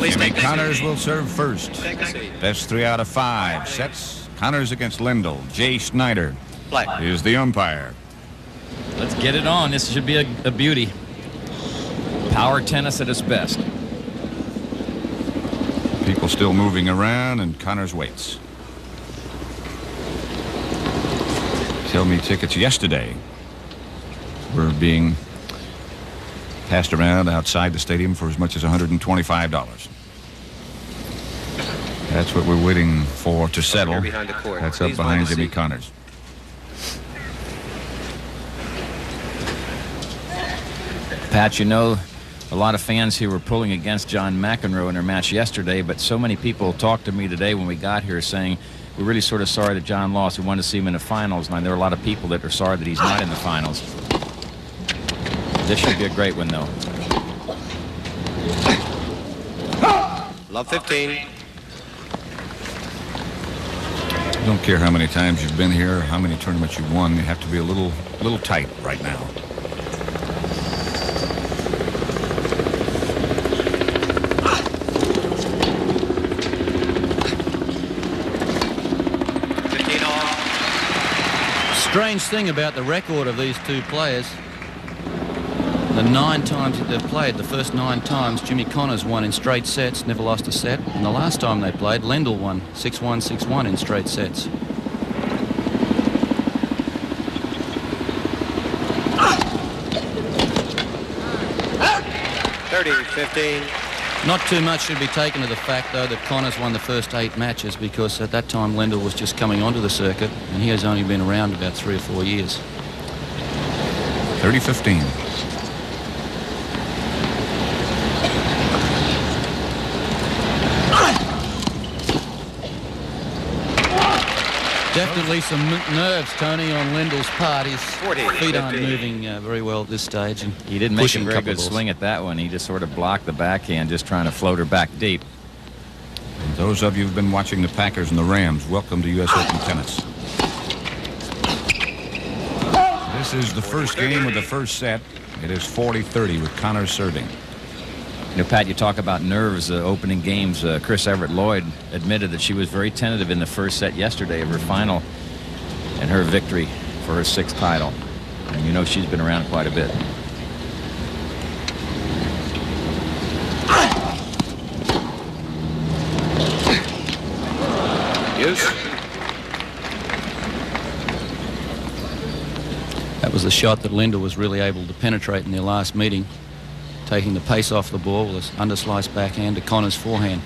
Jimmy Connors will serve first. Best 3 out of 5 sets. Connors against Lendl. Jay Schneider is the umpire. Let's get it on. This should be a beauty. Power tennis at its best. People still moving around, and Connors waits. Tell me tickets yesterday were being passed around outside the stadium for as much as $125. That's what we're waiting for to settle. That's up behind Jimmy Connors. Pat, you know, a lot of fans here were pulling against John McEnroe in their match yesterday, but so many people talked to me today when we got here saying we're really sort of sorry that John lost. We wanted to see him in the finals. And there are a lot of people that are sorry that he's not in the finals. This should be a great one, though. Love 15. I don't care how many times you've been here, how many tournaments you've won. You have to be a little tight right now. Strange thing about the record of these two players, the 9 times that they've played, the first 9 times, Jimmy Connors won in straight sets, never lost a set. And the last time they played, Lendl won 6-1, 6-1 in straight sets. Not too much should be taken to the fact, though, that Connors won the first 8 matches, because at that time Lendl was just coming onto the circuit, and he has only been around about 3 or 4 years. 30-15. Definitely some nerves, Tony, on Lendl's part. His feet aren't moving very well at this stage. And he didn't make a very good swing at that one. He just sort of blocked the backhand, just trying to float her back deep. And those of you who've been watching the Packers and the Rams, welcome to U.S. Open tennis. This is the first game of the first set. It is 40-30 with Connors serving. You know, Pat, you talk about nerves, opening games. Chris Everett-Lloyd admitted that she was very tentative in the first set yesterday of her final and her victory for her 6th title. And you know she's been around quite a bit. That was the shot that Lendl was really able to penetrate in their last meeting, taking the pace off the ball with this undersliced backhand to Connors' forehand.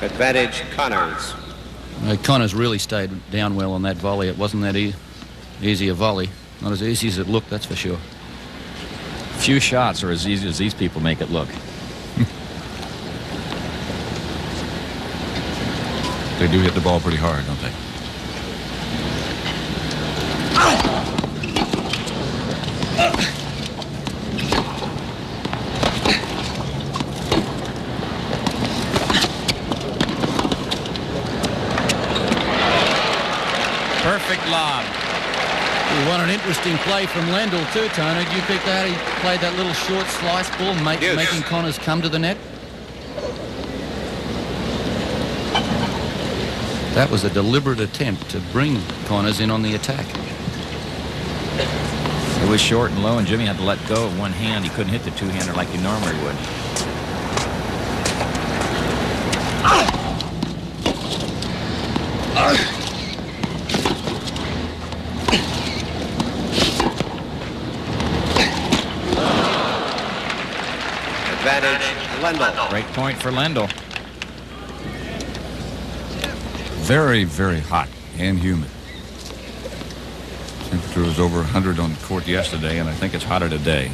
Advantage Connors. Connors really stayed down well on that volley. It wasn't that easy a volley. Not as easy as it looked, that's for sure. Few shots are as easy as these people make it look. They do hit the ball pretty hard, don't they? Perfect lob. We want an interesting play from Lendl too, Tony. Did you pick that? He played that little short slice ball, making Connors come to the net. That was a deliberate attempt to bring Connors in on the attack. It was short and low, and Jimmy had to let go of one hand. He couldn't hit the two-hander like he normally would. Advantage Lendl. Great point for Lendl. Very, very hot and humid. Temperature was over 100 on the court yesterday, and I think it's hotter today.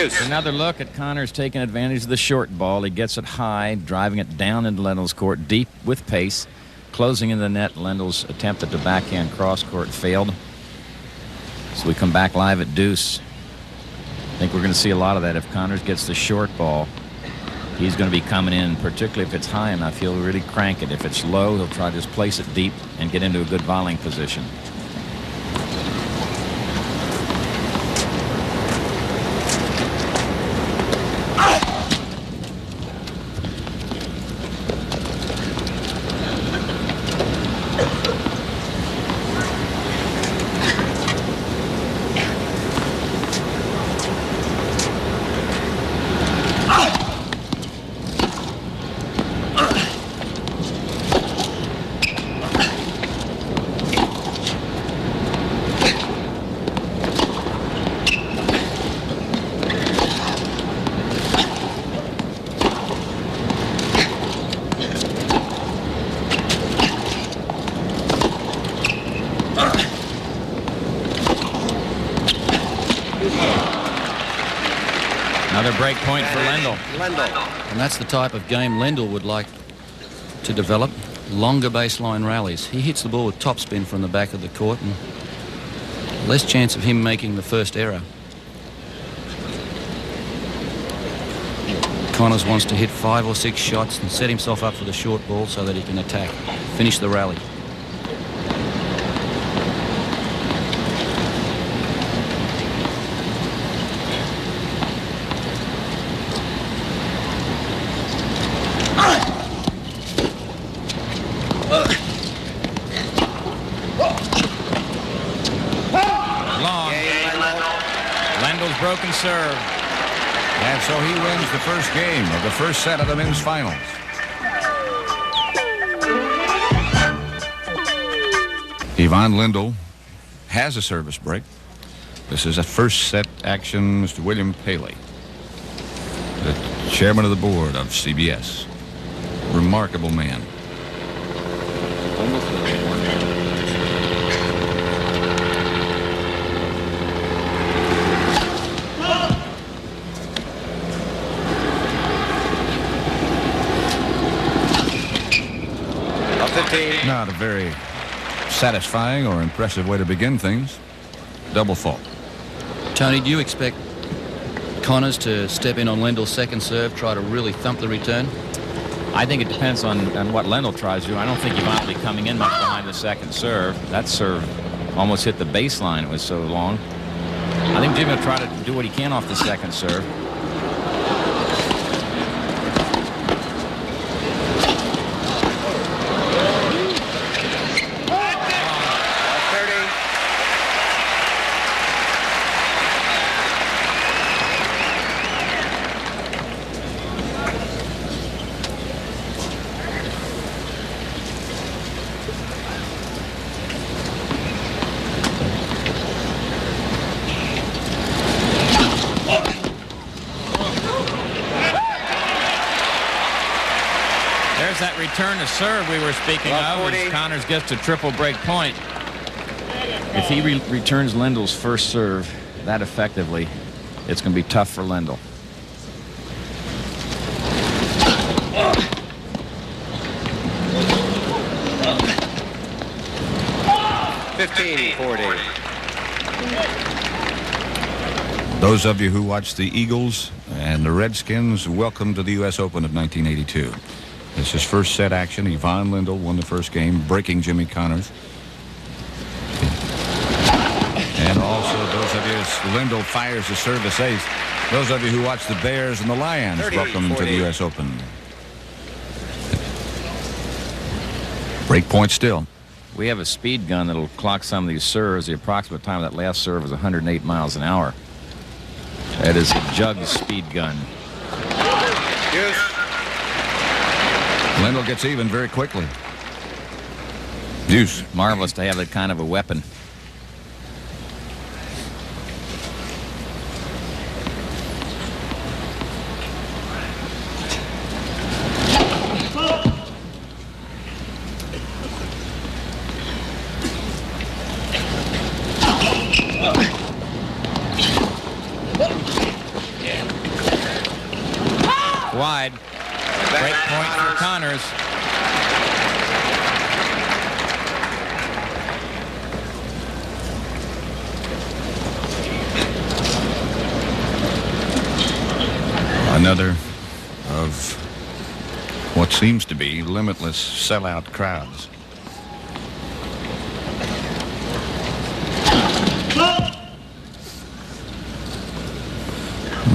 Deuce. Another look at Connors taking advantage of the short ball. He gets it high, driving it down into Lendl's court, deep with pace, closing in the net. Lendl's attempt at the backhand cross court failed. So we come back live at deuce. I think we're going to see a lot of that if Connors gets the short ball. He's going to be coming in, particularly if it's high enough. He'll really crank it. If it's low, he'll try to just place it deep and get into a good volleying position. Another break point for Lendl. And that's the type of game Lendl would like to develop. Longer baseline rallies. He hits the ball with topspin from the back of the court and less chance of him making the first error. Connors wants to hit 5 or 6 shots and set himself up for the short ball so that he can attack, finish the rally. Lendl's broken serve. And so he wins the first game of the first set of the men's finals. Ivan Lendl has a service break. This is a first set action. Mr. William Paley, the chairman of the board of CBS. Remarkable man. Not a very satisfying or impressive way to begin things. Double fault. Tony, do you expect Connors to step in on Lendl's second serve, try to really thump the return? I think it depends on what Lendl tries to do. I don't think Ivan will be coming in much behind the second serve. That serve almost hit the baseline. It was so long. I think Jimmy will try to do what he can off the second serve. There's that return to serve we were speaking of as Connors gets to triple break point. If he returns Lendl's first serve that effectively, it's going to be tough for Lendl. Those of you who watched the Eagles and the Redskins, welcome to the U.S. Open of 1982. This is first set action. Ivan Lendl won the first game, breaking Jimmy Connors. And also, those of you, as Lendl fires the service ace, those of you who watch the Bears and the Lions, welcome to the U.S. Open. Break point still. We have a speed gun that'll clock some of these serves. The approximate time of that last serve was 108 miles an hour. That is a jug speed gun. Lendl gets even very quickly. Deuce. Marvelous to have that kind of a weapon. Back wide. Break point for Connors. Another of what seems to be limitless sellout crowds.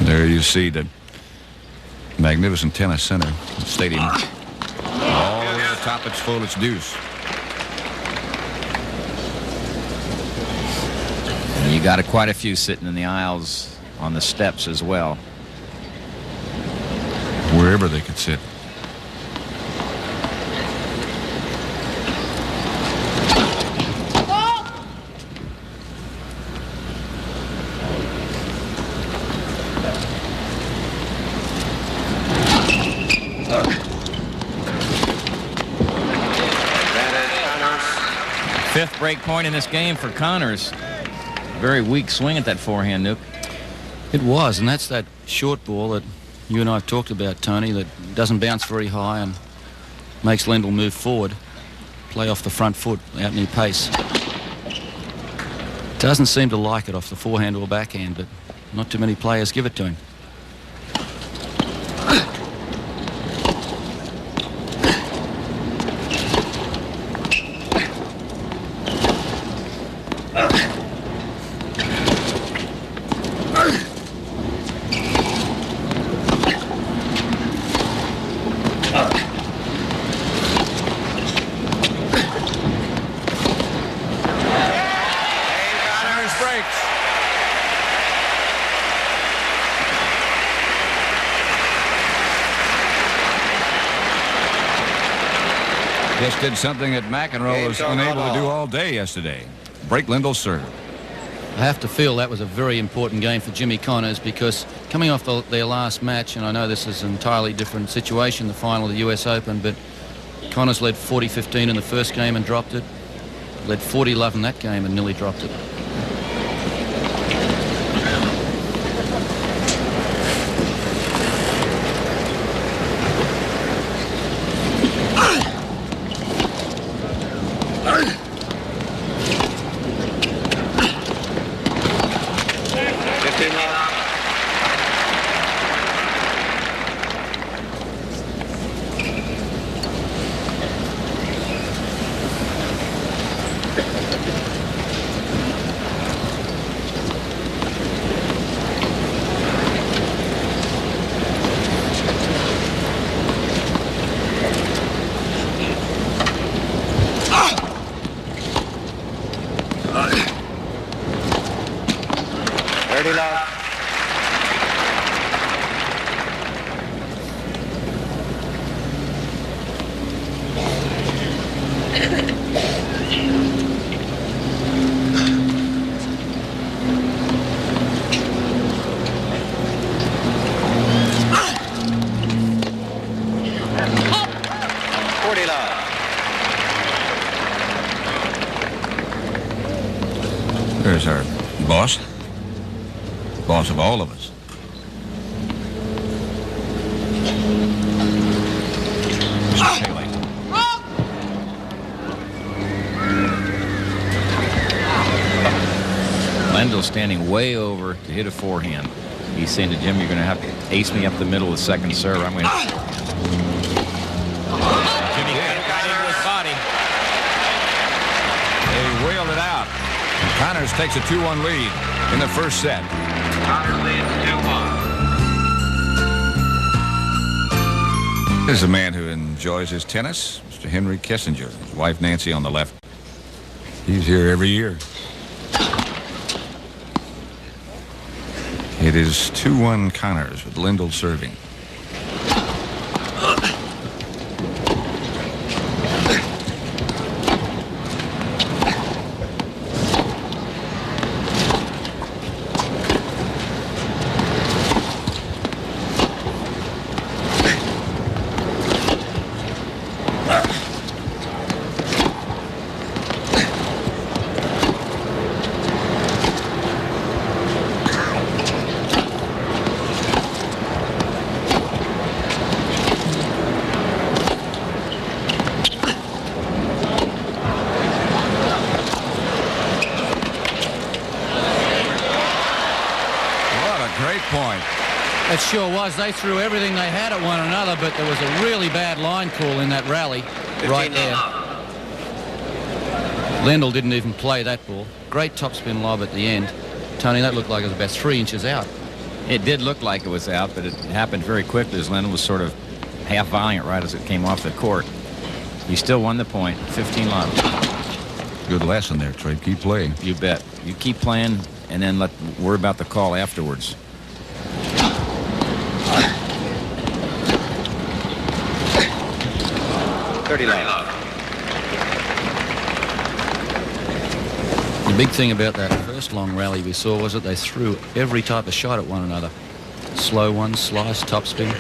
There you see the magnificent tennis center stadium. All the way to the top, it's full, it's deuce. And you got quite a few sitting in the aisles on the steps as well. Wherever they could sit. Fifth break point in this game for Connors. Very weak swing at that forehand, Nuke. It was, and that's that short ball that you and I have talked about, Tony, that doesn't bounce very high and makes Lendl move forward, play off the front foot out near pace. Doesn't seem to like it off the forehand or backhand, but not too many players give it to him. Just did something that McEnroe was unable to do all day yesterday. Break Lendl's serve. I have to feel that was a very important game for Jimmy Connors, because coming off their last match, and I know this is an entirely different situation, the final of the US Open, but Connors led 40-15 in the first game and dropped it. Led 40-love in that game and nearly dropped it. There's our boss. Boss of all of us. Mr. Paley. Lendl standing way over to hit a forehand. He's saying to Jim, you're going to have to ace me up the middle of the second serve. I'm going to... Jimmy got into his body. They wheeled it out. And Connors takes a 2-1 lead in the first set. Connors leads 2-1. This is a man who enjoys his tennis, Mr. Henry Kissinger. His wife Nancy on the left. He's here every year. It is 2-1 Connors with Lendl serving. sure was. They threw everything they had at one another, but there was a really bad line call in that rally right there. Lendl didn't even play that ball. Great topspin lob at the end. Tony, that looked like it was about 3 inches out. It did look like it was out, but it happened very quickly as Lendl was sort of half volleying it right as it came off the court. He still won the point, 15 love. Good lesson there, Trey. Keep playing. You bet. You keep playing and then worry about the call afterwards. The big thing about that first long rally we saw was that they threw every type of shot at one another. Slow ones, slice, topspin,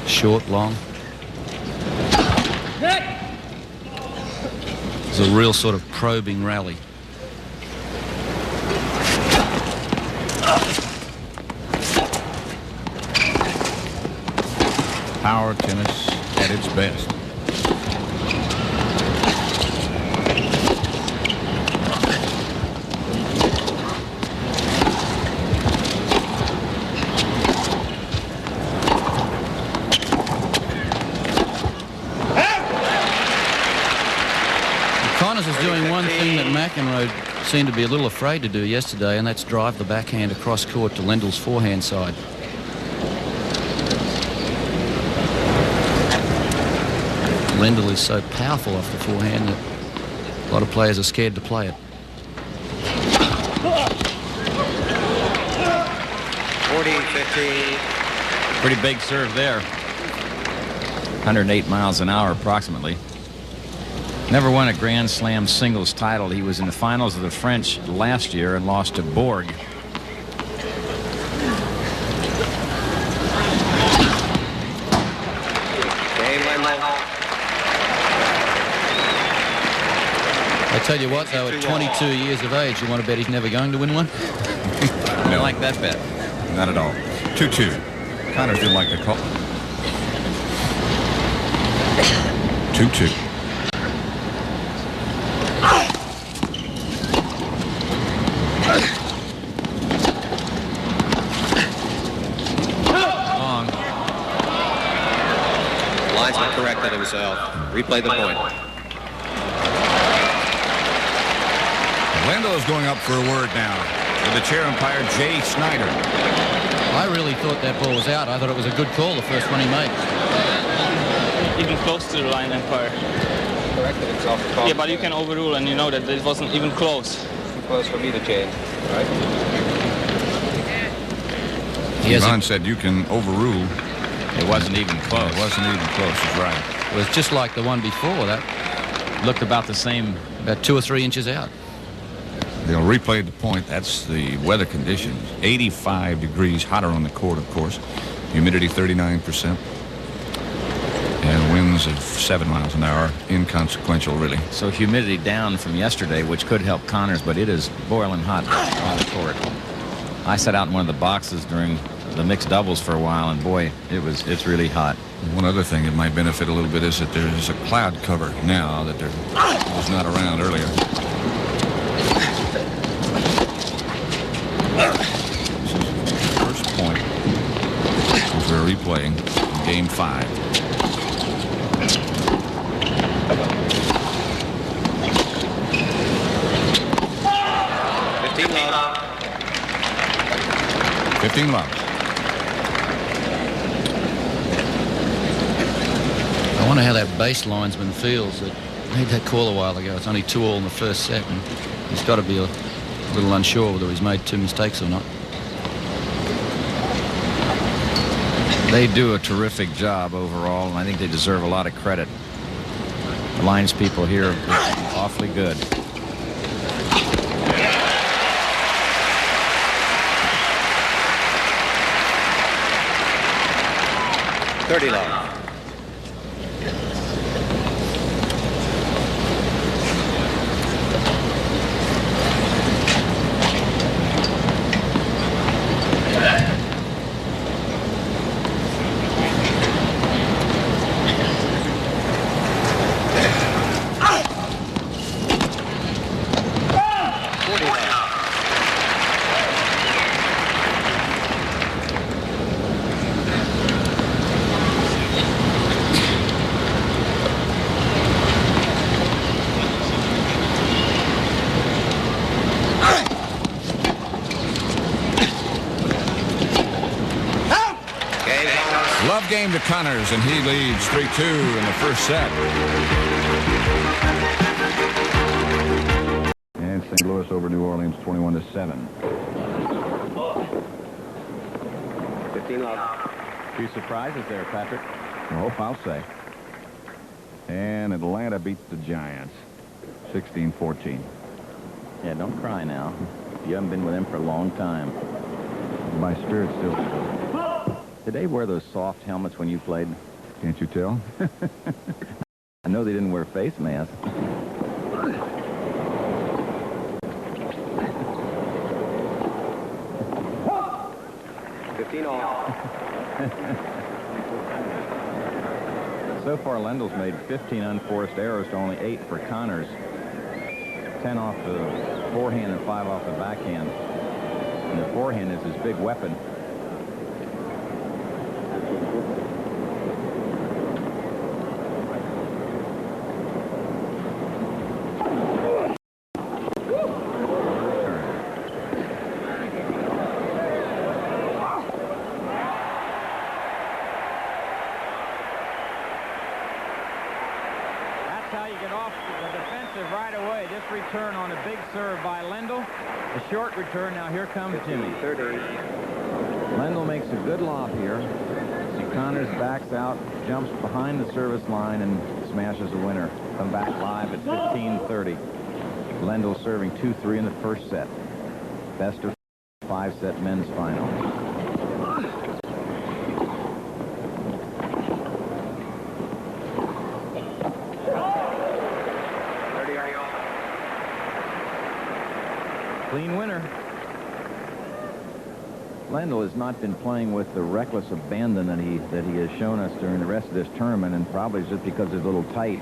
short, long. It's a real sort of probing rally. Power tennis at its best. Connors is doing one thing that McEnroe seemed to be a little afraid to do yesterday, and that's drive the backhand across court to Lendl's forehand side. Lendl is so powerful off the forehand that a lot of players are scared to play it. 40-15. Pretty big serve there. 108 miles an hour approximately. Never won a Grand Slam singles title. He was in the finals of the French last year and lost to Borg. I tell you what, though, at 22 years of age, you want to bet he's never going to win one? I like that bet. Not at all. 2-2. Connors didn't like the call. 2-2. Long. Linesman corrected himself. Replay the point. Lendl is going up for a word now with the chair umpire, Jay Snyder. I really thought that ball was out. I thought it was a good call, the first one he made. Even close to the line umpire. Corrected himself. Yeah, but you can overrule, and you know that it wasn't even close. Too close for me to change, right? Ivan said you can overrule. It wasn't even close. It wasn't even close. He's right. It was just like the one before that, Looked about the same. about 2 or 3 inches out. They'll replay the point. That's the weather conditions. 85 degrees hotter on the court, of course. Humidity 39%. And winds of 7 miles an hour. Inconsequential, really. So humidity down from yesterday, which could help Connors, but it is boiling hot on the court. I sat out in one of the boxes during the mixed doubles for a while, and boy, it's really hot. One other thing that might benefit a little bit is that there's a cloud cover now that there was not around earlier. This is the first point as we're replaying Game 5. Love. 15 love. I wonder how that base linesman feels. That made that call a while ago. It's only 2-all in the first set, and he's got to be a little unsure whether he's made 2 mistakes or not. They do a terrific job overall, and I think they deserve a lot of credit. The lines people here are awfully good. Love. game to Connors, and he leads 3-2 in the first set. And St. Louis over New Orleans 21-7. 15 love. Few surprises there, Patrick. Oh, I'll say. And Atlanta beats the Giants 16-14. Yeah, don't cry now. You haven't been with them for a long time. My spirit still. Did they wear those soft helmets when you played? Can't you tell? I know they didn't wear face masks. So far, Lendl's made 15 unforced errors to only 8 for Connors. 10 off the forehand and 5 off the backhand. And the forehand is his big weapon. Return on a big serve by Lendl. A short return. Now here comes Jimmy. 30. Lendl makes a good lob here. See Connors backs out, jumps behind the service line, and smashes a winner. Come back live at 15-30. Lendl serving 2-3 in the first set. Best of 5-set men's final. Clean winner. Lendl has not been playing with the reckless abandon that he has shown us during the rest of this tournament, and probably just because it's a little tight.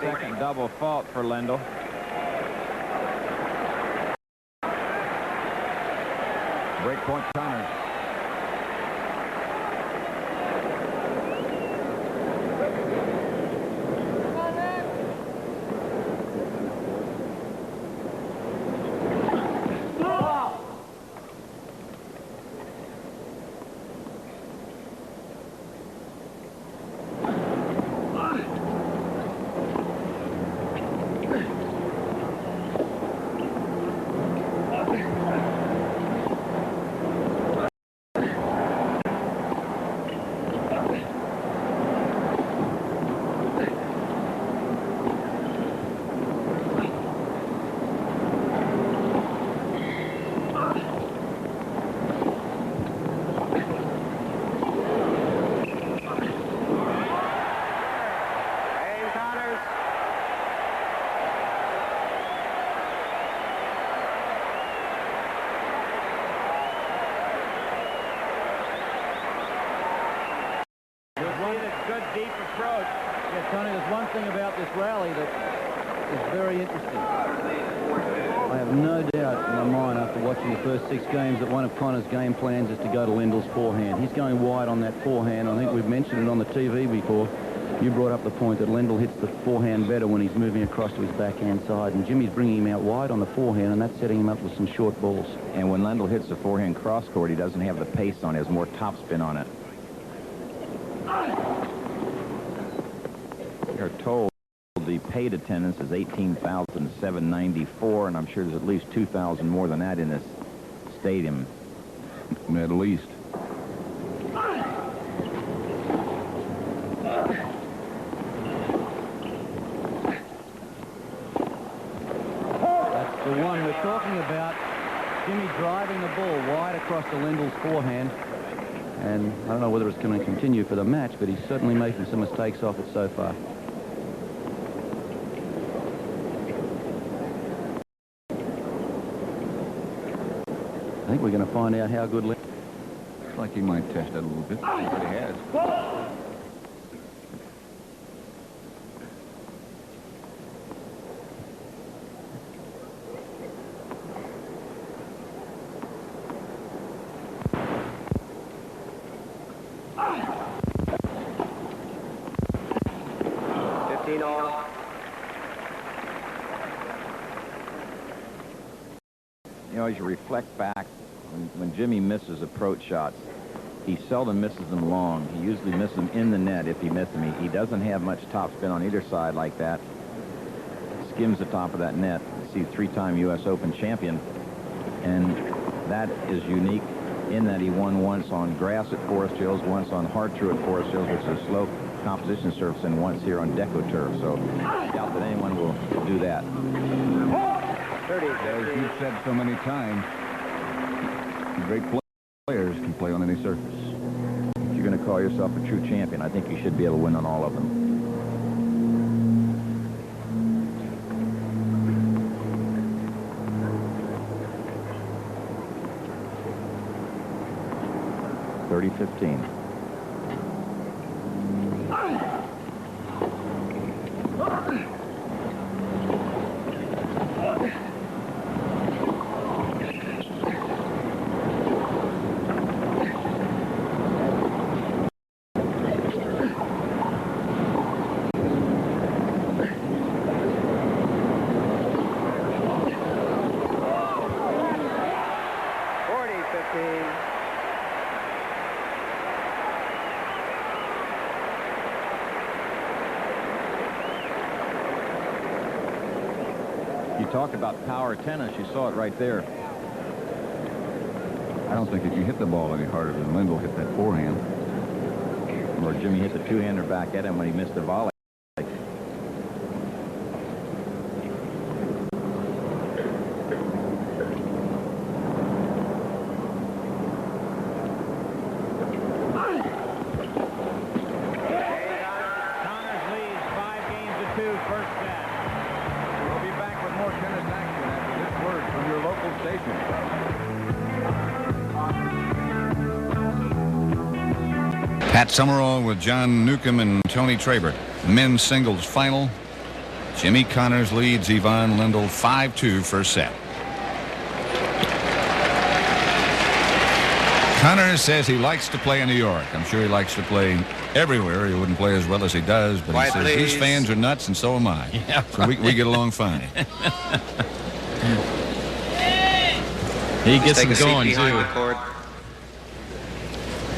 Second double fault for Lendl. Breakpoint Connors. Tony, there's one thing about this rally that is very interesting. I have no doubt in my mind after watching the first 6 games that one of Connor's game plans is to go to Lendl's forehand. He's going wide on that forehand. I think we've mentioned it on the TV before. You brought up the point that Lendl hits the forehand better when he's moving across to his backhand side, and Jimmy's bringing him out wide on the forehand, and that's setting him up with some short balls. And when Lendl hits the forehand cross court, he doesn't have the pace on it. He has more topspin on it. We're told the paid attendance is 18,794, and I'm sure there's at least 2,000 more than that in this stadium. At least. That's the one we're talking about. Jimmy driving the ball wide across the Lendl's forehand. And I don't know whether it's going to continue for the match, but he's certainly making some mistakes off it so far. I think we're going to find out how good Looks like he might test that a little bit. But he has. You know, as you reflect back, when Jimmy misses approach shots, he seldom misses them long. He usually misses them in the net if he misses them. He doesn't have much topspin on either side like that. Skims the top of that net. You see, three-time U.S. Open champion. And that is unique in that he won once on grass at Forest Hills, once on hard turf at Forest Hills, which is a slow composition surface, and once here on Deco turf. So I doubt that anyone will do that. 30. As you've said so many times, great players can play on any surface. If you're going to call yourself a true champion, I think you should be able to win on all of them. .30-15. You talk about power tennis. You saw it right there. I don't think if you hit the ball any harder than Lendl hit that forehand. Or Jimmy hit the two-hander back at him when he missed the volley. Pat Summerall with John Newcomb and Tony Traber. Men's singles final. Jimmy Connors leads Ivan Lendl 5-2 first set. Connors says he likes to play in New York. I'm sure he likes to play everywhere. He wouldn't play as well as he does, but he says his fans are nuts and so am I. Yeah, so we get along fine. He gets them going too.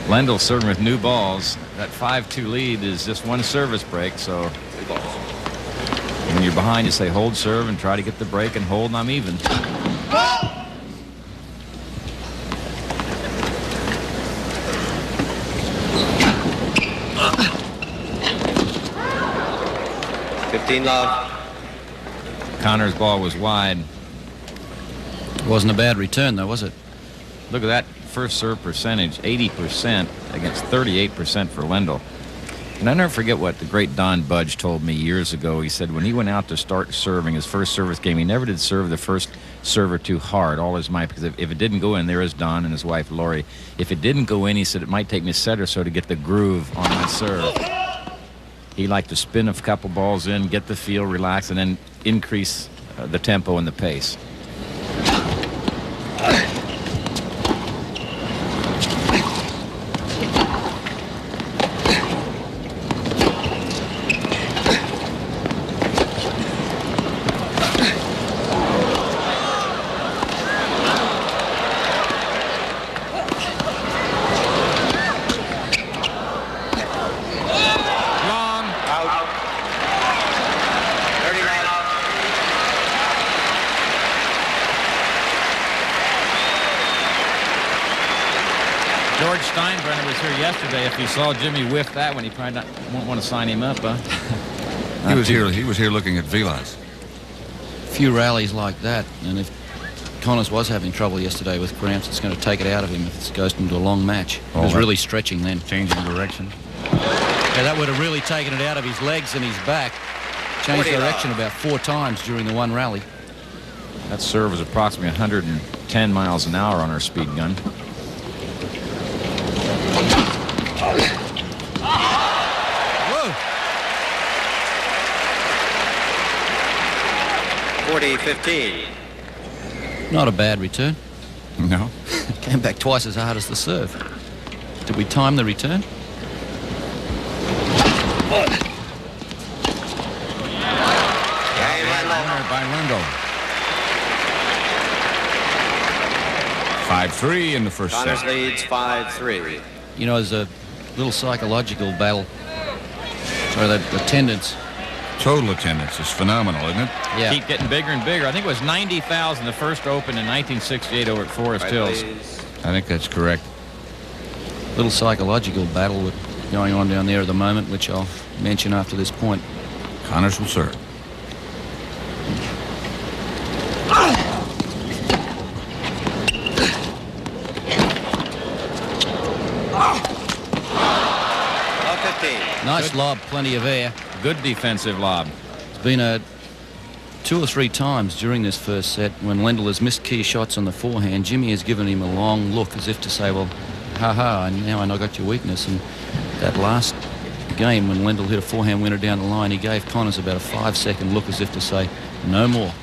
Lendl serving with new balls. That 5-2 lead is just one service break, so when you're behind, you say hold serve and try to get the break and hold, and I'm even. Love. Connor's ball was wide. It wasn't a bad return, though, was it? Look at that first serve percentage, 80% against 38% for Lendl. And I never forget what the great Don Budge told me years ago. He said when he went out to start serving his first service game, he never did serve the first server too hard all his might, because if it didn't go in, there is Don and his wife Lori. If it didn't go in, he said it might take me a set or so to get the groove on my serve. He liked to spin a couple balls in, get the feel, relax, and then increase the tempo and the pace. If he saw Jimmy whiff that one, he probably won't want to sign him up, huh? He was here looking at Vilas. A few rallies like that, and if Connors was having trouble yesterday with cramps, it's going to take it out of him if it goes into a long match. He was really stretching then. Changing direction. Yeah, that would have really taken it out of his legs and his back. Changed direction about 4 times during the one rally. That serve was approximately 110 miles an hour on our speed gun. Whoa! 40-15. Not a bad return. No. Came back twice as hard as the serve. Did we time the return? Winner by Lendl. 5-3 in the first Connors set. leads 5-3. You know, there's a little psychological battle. Sorry, the attendance. Total attendance is phenomenal, isn't it? Yeah. Keep getting bigger and bigger. I think it was 90,000 the first Open in 1968 over at Forest Hills. I think that's correct. Little psychological battle with going on down there at the moment, which I'll mention after this point. Connors will serve. Nice lob, plenty of air. Good defensive lob. It's been 2 or 3 times during this first set when Lendl has missed key shots on the forehand. Jimmy has given him a long look as if to say, well, ha-ha, now I know I got your weakness. And that last game when Lendl hit a forehand winner down the line, he gave Connors about a 5-second look as if to say, no more.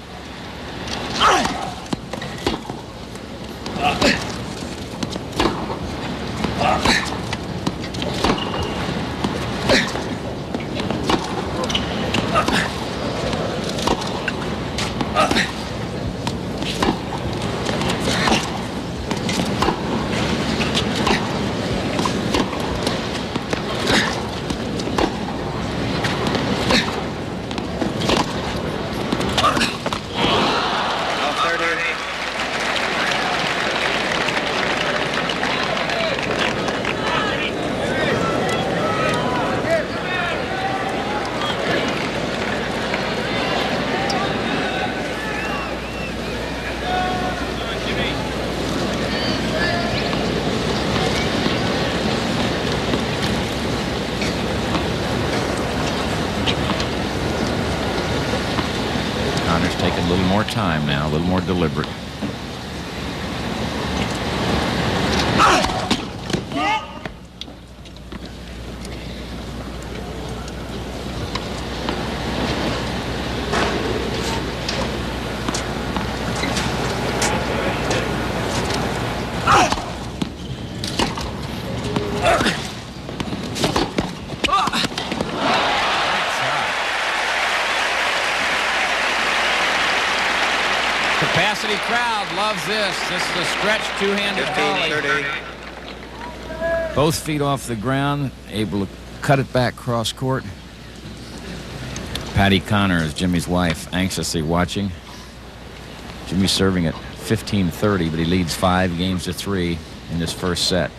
Connor's taking a little more time now, a little more deliberate. Capacity crowd loves this. This is a stretch two-handed volley. 15-30. Both feet off the ground, able to cut it back cross court. Patty Connors, Jimmy's wife, anxiously watching. Jimmy serving at 15-30, but he leads 5-3 in this first set.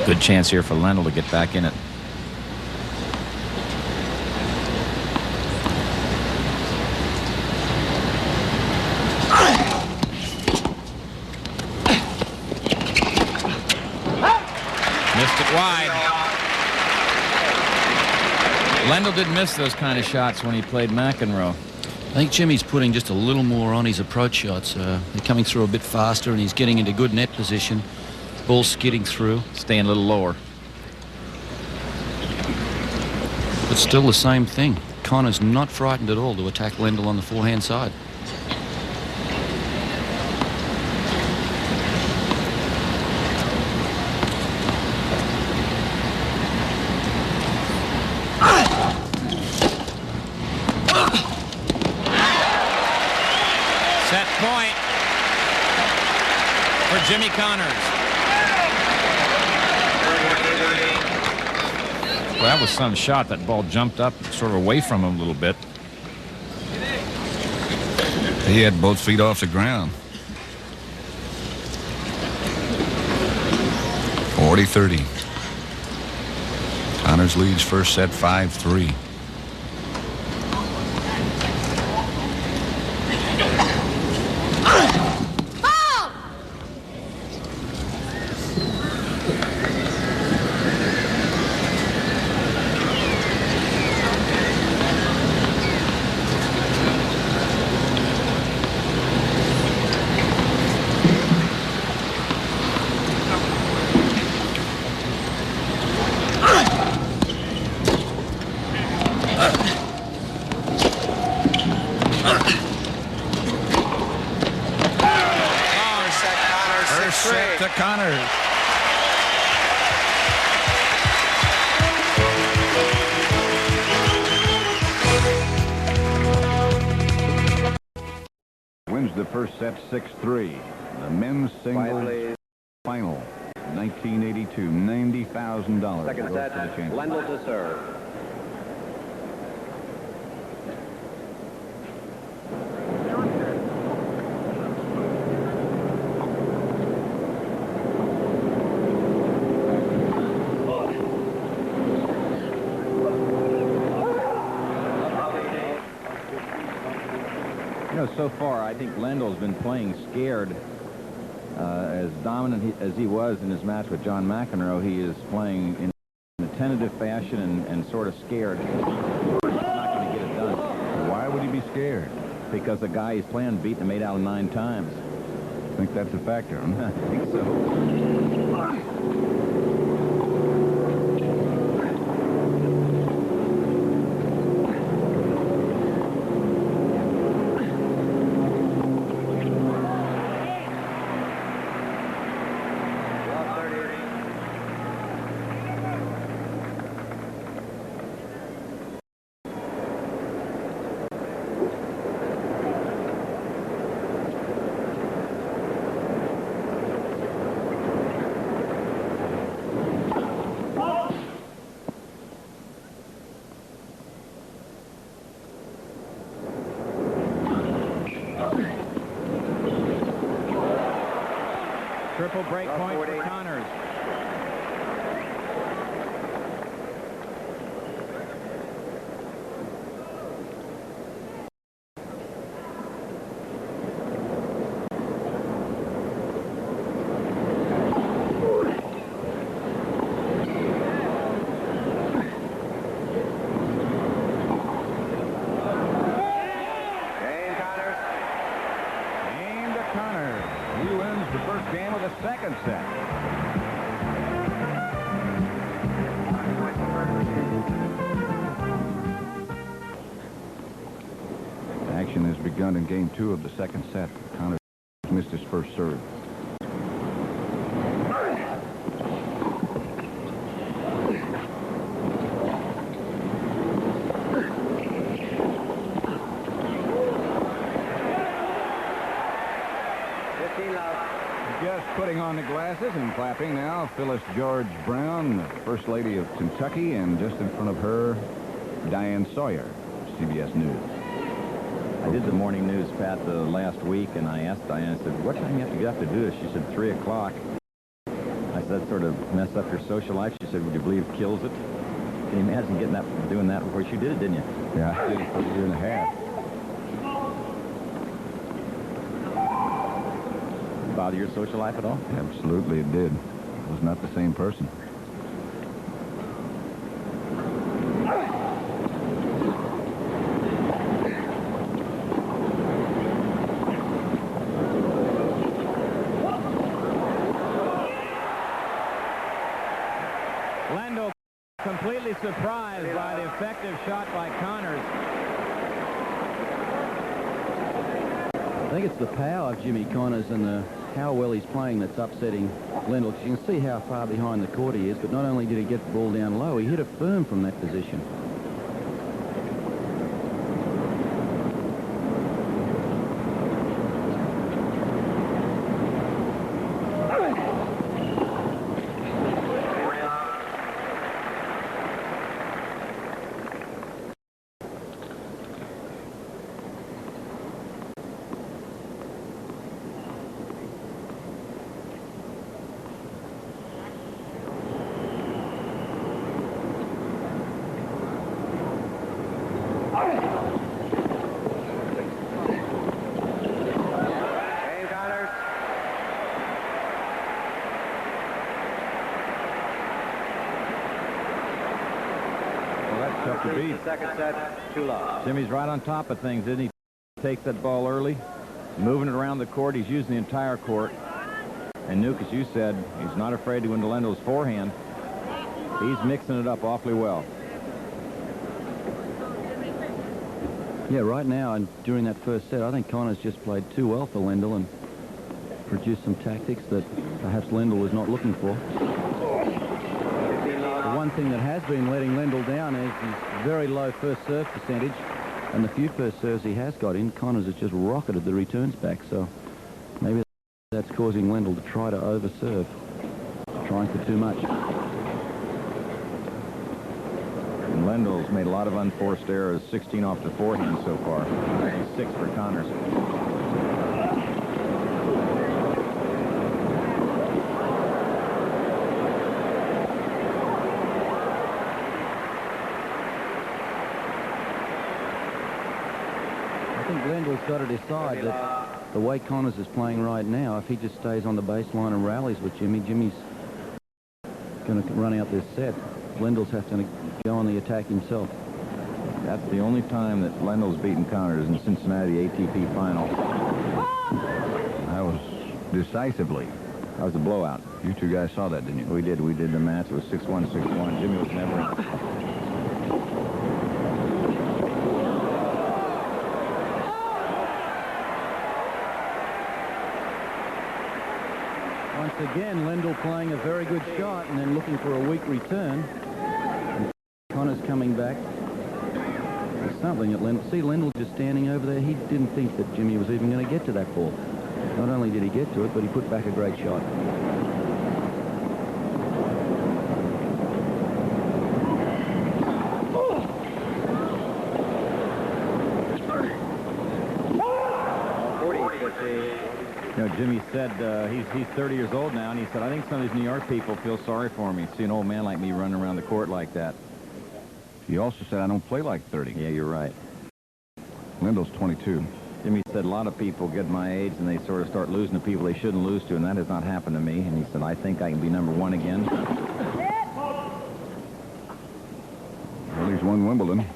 Good chance here for Lendl to get back in it. Missed it wide. Lendl did miss those kind of shots when he played McEnroe. I think Jimmy's putting just a little more on his approach shots. They're coming through a bit faster and he's getting into good net position. Ball skidding through. Staying a little lower. But still the same thing. Connor's not frightened at all to attack Lendl on the forehand side. Set point for Jimmy Connors. Well, that was some shot. That ball jumped up sort of away from him a little bit. He had both feet off the ground. 40-30. Connors leads first set 5-3. set to Connors. Wins the first set 6-3. The men's singles final, 1982, $90,000. Second set, Lendl to serve. So far, I think Lendl's been playing scared. As dominant as he was in his match with John McEnroe, he is playing in a tentative fashion and sort of scared. He's not going to get it done. Why would he be scared? Because the guy he's playing beat him 8 out of 9 times. I think that's a factor, huh? I think so. Triple break point for Connors. Second set. Action has begun in game 2 of the second set. Connors missed his first serve. Just putting on the glasses and clapping now, Phyllis George Brown, First Lady of Kentucky, and just in front of her, Diane Sawyer, CBS News. I did the morning news, Pat, the last week, and I asked Diane, I said, what time you have to do this? She said, 3 o'clock. I said, that sort of mess up your social life. She said, would you believe kills it? Can you imagine doing that before she did it, didn't you? Yeah, I did it for a year and a half. Bother your social life at all? Absolutely, it did. I was not the same person. Lendl completely surprised by the effective shot by Connors. I think it's the power of Jimmy Connors and how well he's playing that's upsetting Lendl. You can see how far behind the court he is, but not only did he get the ball down low, he hit it firm from that position. Tough to beat. Second set, 2 love. Jimmy's right on top of things, isn't he? Takes that ball early, moving it around the court. He's using the entire court. And Nuke, as you said, he's not afraid to go into Lendl's forehand. He's mixing it up awfully well. Yeah, right now, and during that first set, I think Connors just played too well for Lendl, and produced some tactics that perhaps Lendl was not looking for. The one thing that has been letting Lendl down is his very low first serve percentage, and the few first serves he has got in, Connors has just rocketed the returns back, so maybe that's causing Lendl to try to overserve, trying for too much. And Lendl's made a lot of unforced errors, 16 off the forehand so far. 6 for Connors. I think Lendl's got to decide that the way Connors is playing right now, if he just stays on the baseline and rallies with Jimmy, Jimmy's going to run out this set. Lendl's have to go on the attack himself. That's the only time that Lendl's beaten Connors in Cincinnati ATP final. That was decisively. That was a blowout. You two guys saw that, didn't you? We did. We did the match. It was 6-1, 6-1. Jimmy was never in. Once again, Lendl playing a very good shot and then looking for a weak return. And Connors coming back. There's something at Lendl. See Lendl just standing over there. He didn't think that Jimmy was even going to get to that ball. Not only did he get to it, but he put back a great shot. You know, Jimmy said he's 30 years old now, and he said, I think some of these New York people feel sorry for me. See an old man like me running around the court like that. He also said, I don't play like 30. Yeah, you're right. Lendl's 22. Jimmy said a lot of people get my age and they sort of start losing to people they shouldn't lose to, and that has not happened to me. And he said, I think I can be #1 again. Well, he's won Wimbledon.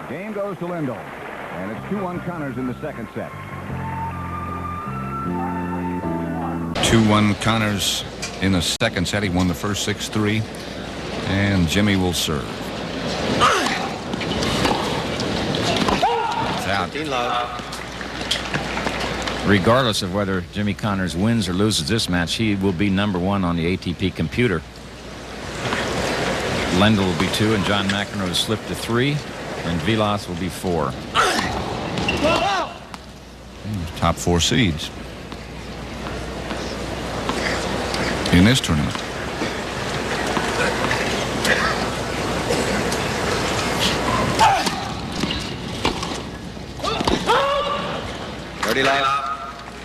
Game goes to Lendl, and it's 2-1 Connors in the second set. 2-1 Connors in the second set. He won the first 6-3, and Jimmy will serve. It's out. Regardless of whether Jimmy Connors wins or loses this match, he will be #1 on the ATP computer. Lendl will be 2, and John McEnroe has slipped to 3. And Vilas will be 4. Top 4 seeds in this tournament.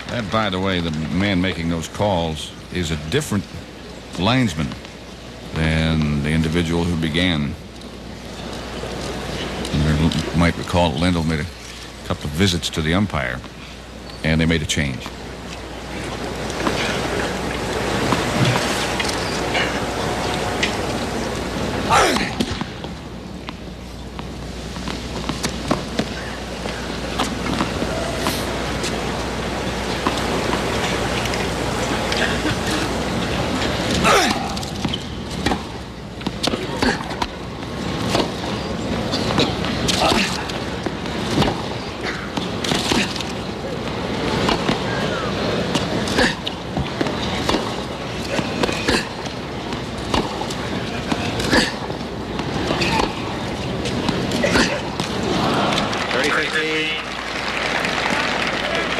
That, by the way, the man making those calls is a different linesman than the individual who began. You might recall Lendl made a couple of visits to the umpire, and they made a change.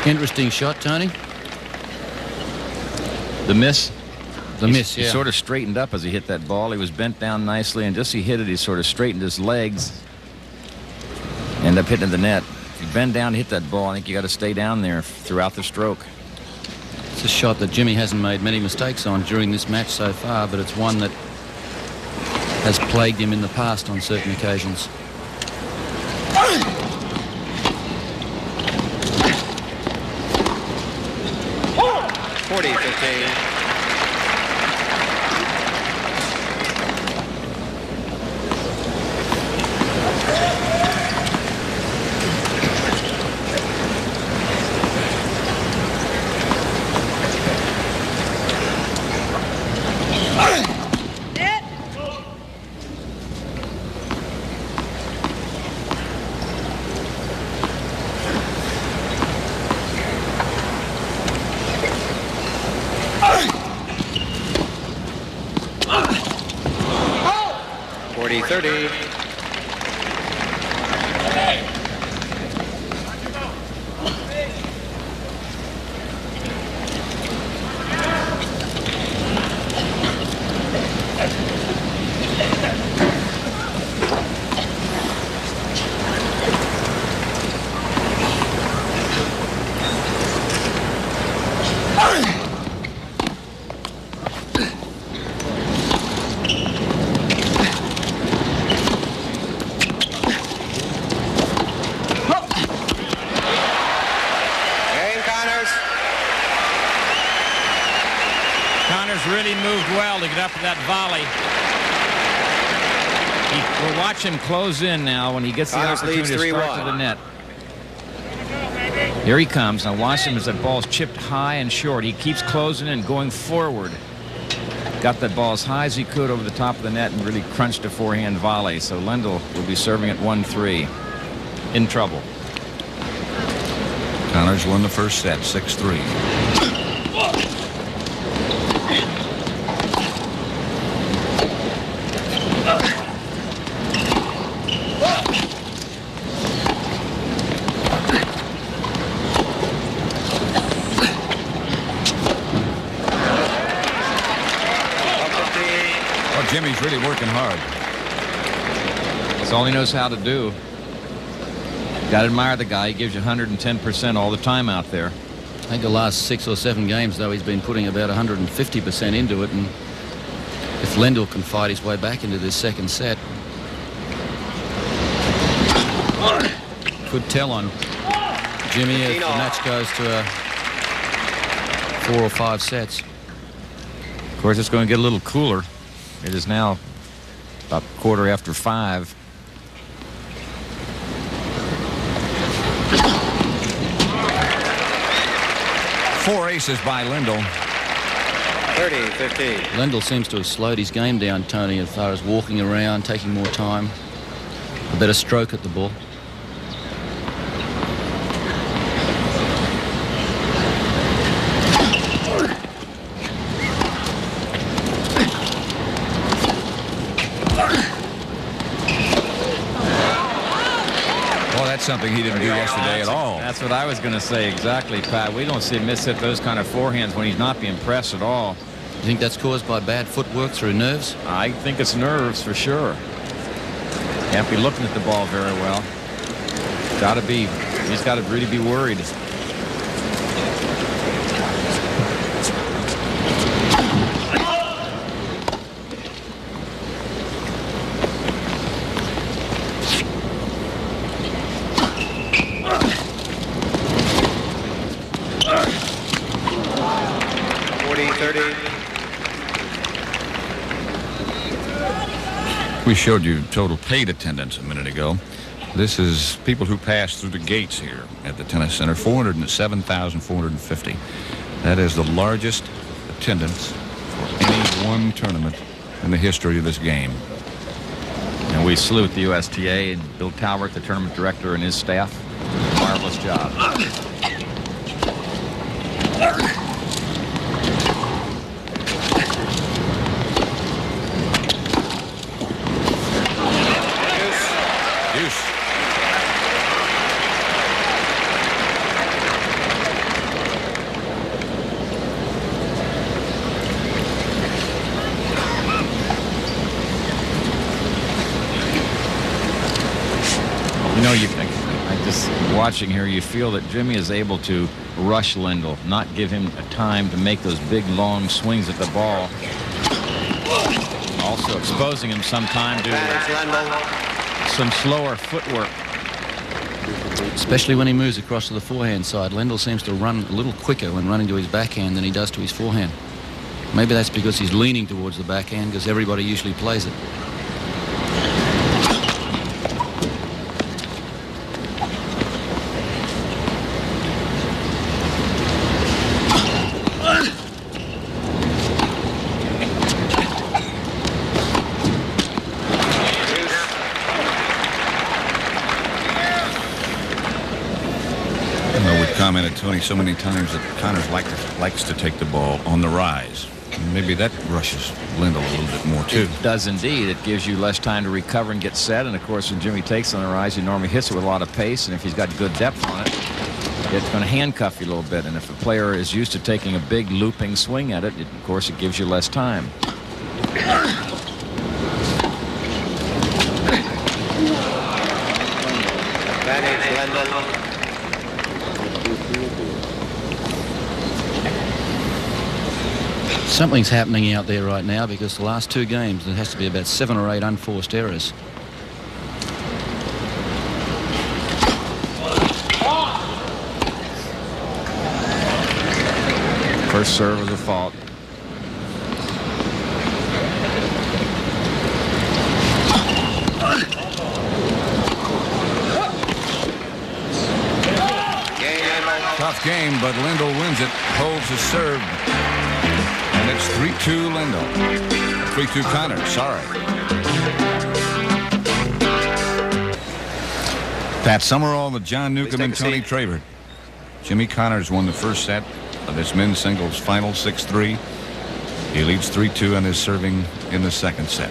Interesting shot, Tony. The miss? The miss, yeah. He sort of straightened up as he hit that ball. He was bent down nicely, and just as he hit it, he sort of straightened his legs. Ended up hitting the net. If you bend down to hit that ball, I think you got to stay down there throughout the stroke. It's a shot that Jimmy hasn't made many mistakes on during this match so far, but it's one that has plagued him in the past on certain occasions. 40-15. 30. Really moved well to get up to that volley. We'll watch him close in now when he gets the opportunity to start to the net. Here he comes. Now watch him as that ball's chipped high and short. He keeps closing in, going forward. Got that ball as high as he could over the top of the net and really crunched a forehand volley. So Lendl will be serving at 1-3. In trouble. Connors won the first set, 6-3. Jimmy's really working hard. That's all he knows how to do. Got to admire the guy. He gives you 110% all the time out there. I think the last 6 or 7 games, though, he's been putting about 150% into it. And if Lendl can fight his way back into this second set, could tell on Jimmy if the match goes to 4 or 5 sets. Of course, it's going to get a little cooler. It is now about 5:15. Four aces by Lendl. 30-15. Lendl seems to have slowed his game down, Tony, as far as walking around, taking more time, a better stroke at the ball. Something he didn't do yesterday at all. That's what I was going to say exactly, Pat. We don't see him miss hit those kind of forehands when he's not being pressed at all. You think that's caused by bad footwork through nerves? I think it's nerves for sure. Can't be looking at the ball very well. He's got to really be worried. We showed you total paid attendance a minute ago. This is people who pass through the gates here at the tennis center, 407,450. That is the largest attendance for any one tournament in the history of this game. And we salute the USTA and Bill Talbert, the tournament director, and his staff. Marvelous job. Watching here, you feel that Jimmy is able to rush Lendl, not give him a time to make those big, long swings at the ball. Also exposing him some time to some slower footwork. Especially when he moves across to the forehand side. Lendl seems to run a little quicker when running to his backhand than he does to his forehand. Maybe that's because he's leaning towards the backhand, because everybody usually plays it. Commented, Tony, so many times that Connors likes to take the ball on the rise. Maybe that rushes Lendl a little bit more, too. It does indeed. It gives you less time to recover and get set. And, of course, when Jimmy takes on the rise, he normally hits it with a lot of pace. And if he's got good depth on it, it's going to handcuff you a little bit. And if a player is used to taking a big looping swing at it, of course, it gives you less time. Advantage, Lendl. Something's happening out there right now, because the last 2 games there has to be about 7 or 8 unforced errors. First serve was a fault. Tough game, but Lendl wins it, holds his serve. And it's 3-2 Lendl. 3-2 Connors, sorry. Pat Summerall with John Newcomb and Tony Trabert. Jimmy Connors won the first set of this men's singles final 6-3. He leads 3-2 and is serving in the second set.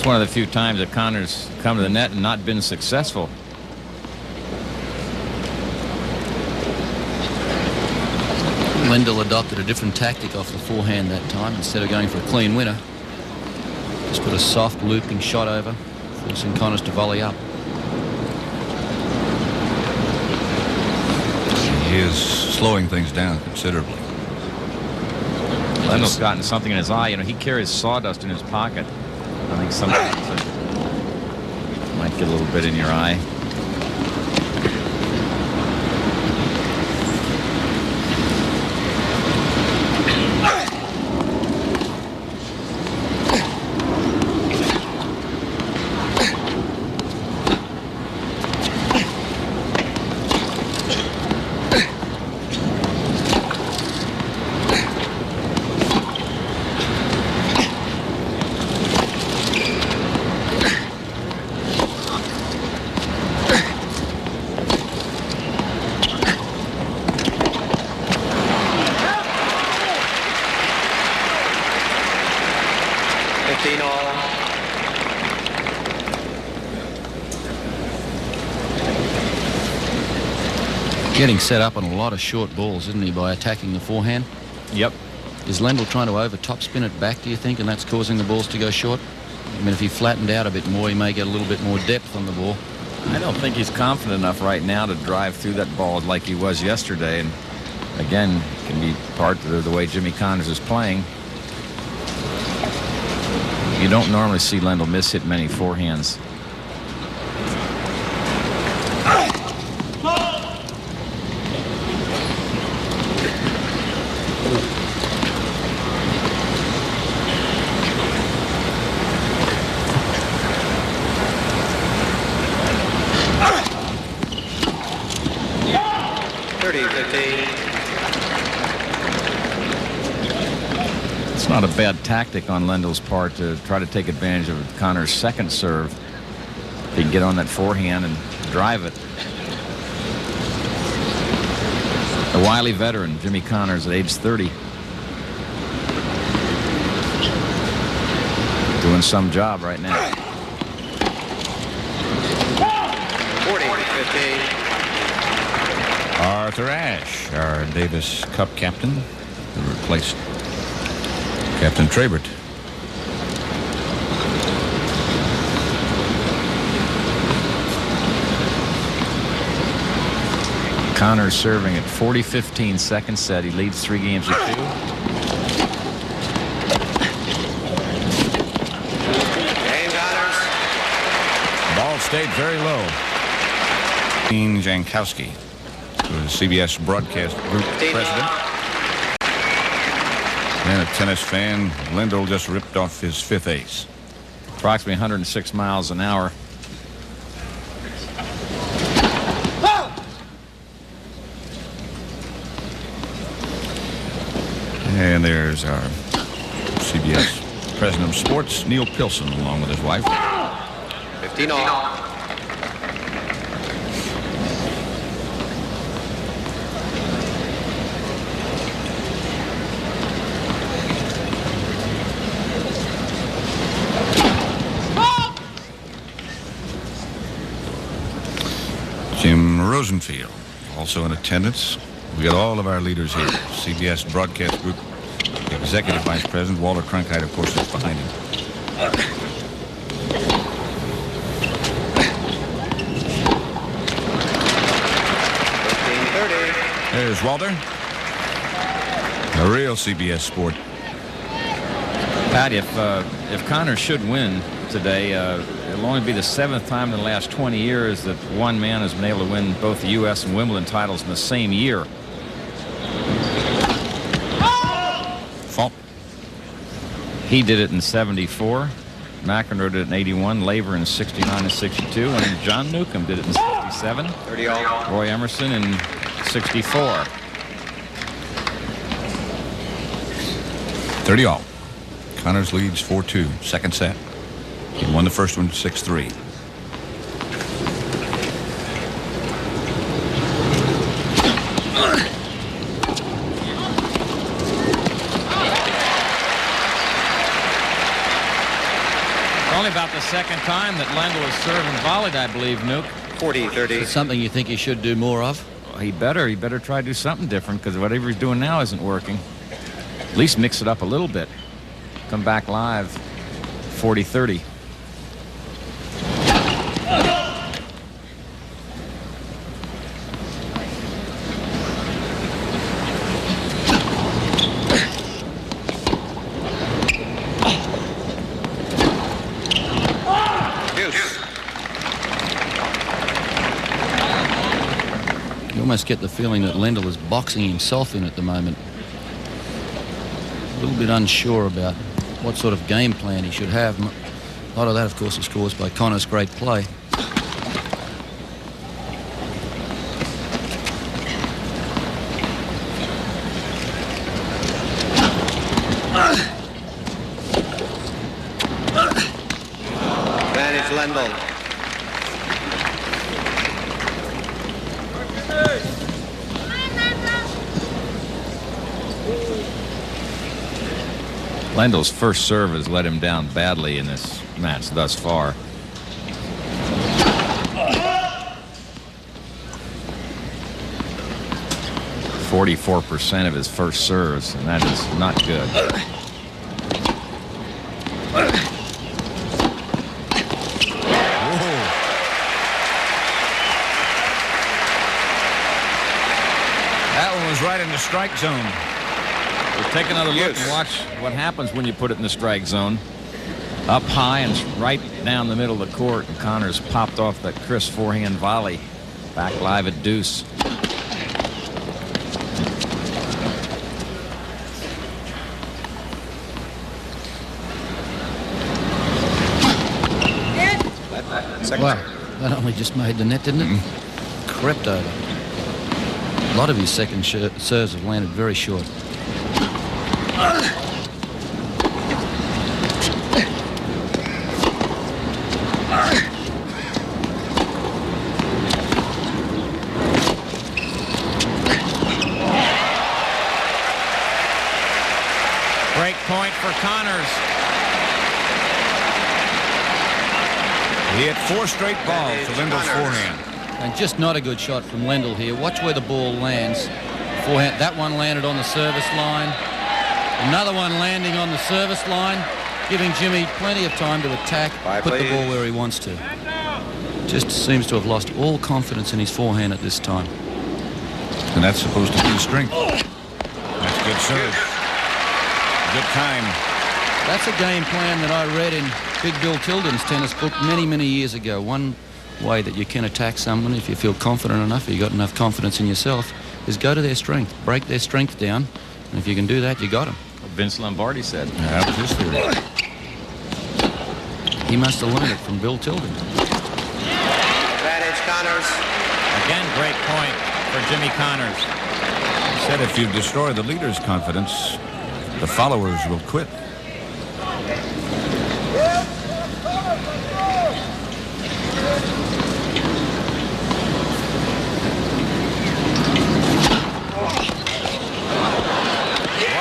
One of the few times that Connors come to the net and not been successful. Lendl adopted a different tactic off the forehand that time. Instead of going for a clean winner, just put a soft looping shot over, forcing Connors to volley up. He is slowing things down considerably. Lendl's gotten something in his eye. You know, he carries sawdust in his pocket. I think sometimes it might get a little bit in your eye. Getting set up on a lot of short balls, isn't he, by attacking the forehand? Yep. Is Lendl trying to over topspin it back, do you think, and that's causing the balls to go short? I mean, if he flattened out a bit more, he may get a little bit more depth on the ball. I don't think he's confident enough right now to drive through that ball like he was yesterday. And again, it can be part of the way Jimmy Connors is playing. You don't normally see Lendl miss-hit many forehands. It's not a bad tactic on Lendl's part to try to take advantage of Connors' second serve. If he can get on that forehand and drive it. The wily veteran, Jimmy Connors, at age 30. Doing some job right now. 40-15. Arthur Ashe, our Davis Cup captain, who replaced Captain Trabert. Connors serving at 40-15 second set. He leads 3 games to 2. Ball stayed very low. Dean Jankowski, who is CBS broadcast group president. And a tennis fan, Lendl just ripped off his 5th ace. Approximately 106 miles an hour. And there's our CBS President of Sports, Neil Pilson, along with his wife. 15 all. Jim Rosenfield, also in attendance. We got all of our leaders here. CBS Broadcast Group Executive Vice President Walter Cronkite, of course, is behind him. 15-30. There's Walter. A real CBS sport. Patty, if Connors should win today, it'll only be the 7th time in the last 20 years that one man has been able to win both the U.S. and Wimbledon titles in the same year. Fault. He did it in 74. McEnroe did it in 81. Laver in 69 and 62. And John Newcomb did it in 67. 30 all. Roy Emerson in 64. 30 all. Connors leads 4-2. Second set. He won the first one 6-3. Only about the second time that Lendl has served and volleyed, I believe, Nuke. 40-30. It's something you think he should do more of? Well, he better try to do something different, because whatever he's doing now isn't working. At least mix it up a little bit. Come back live 40-30. You almost get the feeling that Lendl is boxing himself in at the moment. A little bit unsure about what sort of game plan he should have. A lot of that, of course, is caused by Connors' great play. Advantage Lendl. Lendl's first serve has let him down badly in this match thus far. .44% of his first serves, and that is not good. That one was right in the strike zone. We'll take another look and watch what happens when you put it in the strike zone. Up high and right down the middle of the court, and Connors popped off that crisp forehand volley. Back live at deuce. Wow, that only just made the net, didn't it? Crept over. A lot of his second serves have landed very short. Break point for Connors. He hit 4 straight balls to Lendl's forehand. And just not a good shot from Lendl here. Watch where the ball lands. Forehand. That one landed on the service line. Another one landing on the service line, giving Jimmy plenty of time to attack, put the ball where he wants to. Just seems to have lost all confidence in his forehand at this time. And that's supposed to be the strength. That's good service. Good time. That's a game plan that I read in Big Bill Tilden's tennis book many years ago. One way that you can attack someone if you feel confident enough, or you got enough confidence in yourself, is go to their strength, break their strength down, and if you can do that, you got them. Vince Lombardi said. Yeah, that was his theory. He must have learned it from Bill Tilden. Advantage Connors. Again, great point for Jimmy Connors. He said if you destroy the leader's confidence, The followers will quit. What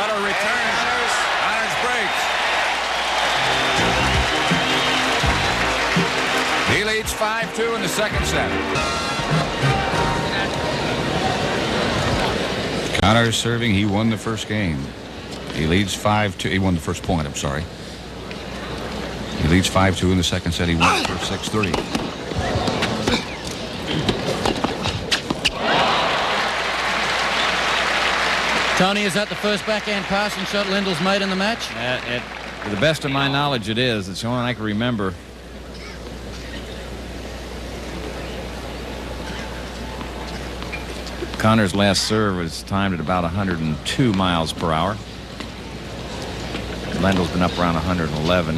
a return. Connors breaks. He leads 5-2 in the second set. Connors serving. He won the first game. He leads 5-2. He won the first point, I'm sorry. He leads 5-2 in the second set. He won the first 6-3. Tony, is that the first backhand passing shot Lendl's made in the match? To the best of my knowledge, it is. It's the only one I can remember. Connors' last serve was timed at about 102 miles per hour. Lendl's been up around 111.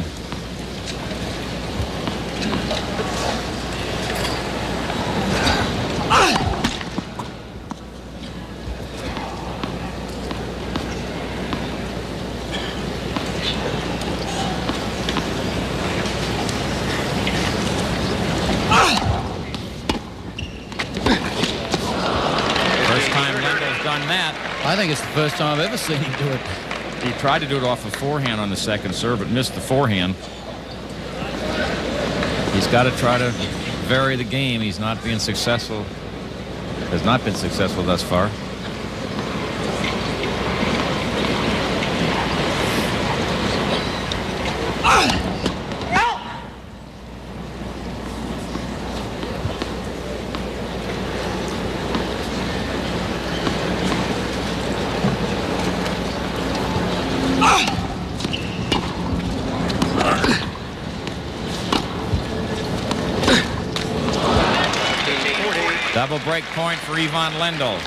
I think it's the first time I've ever seen him do it. He tried to do it off a forehand on the second serve, but missed the forehand. He's got to try to vary the game. He's not being successful. Has not been successful thus far. Double break point for Ivan Lendl.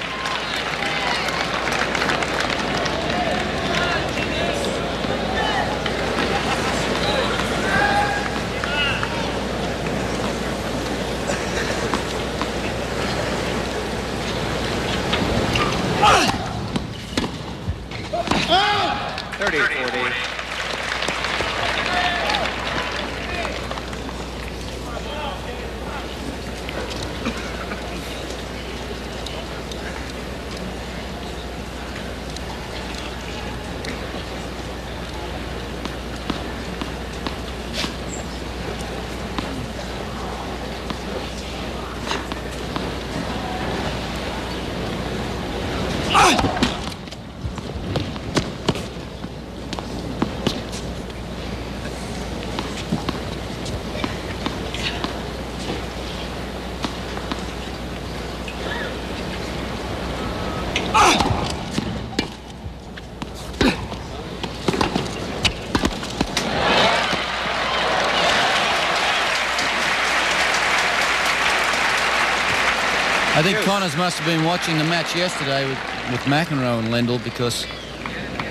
I think Connors must have been watching the match yesterday with McEnroe and Lendl, because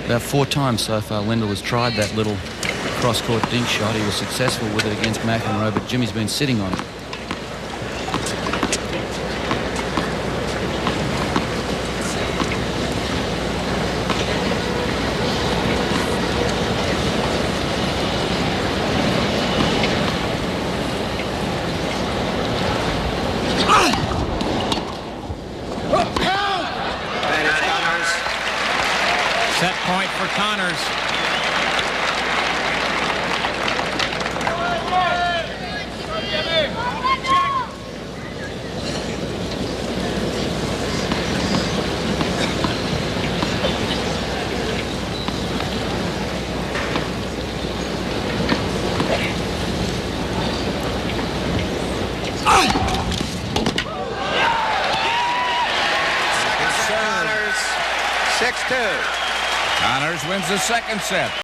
about 4 times so far Lendl has tried that little cross-court dink shot. He was successful with it against McEnroe, but Jimmy's been sitting on it. Set point for Connors. Connors, 6-2. Connors wins the second set.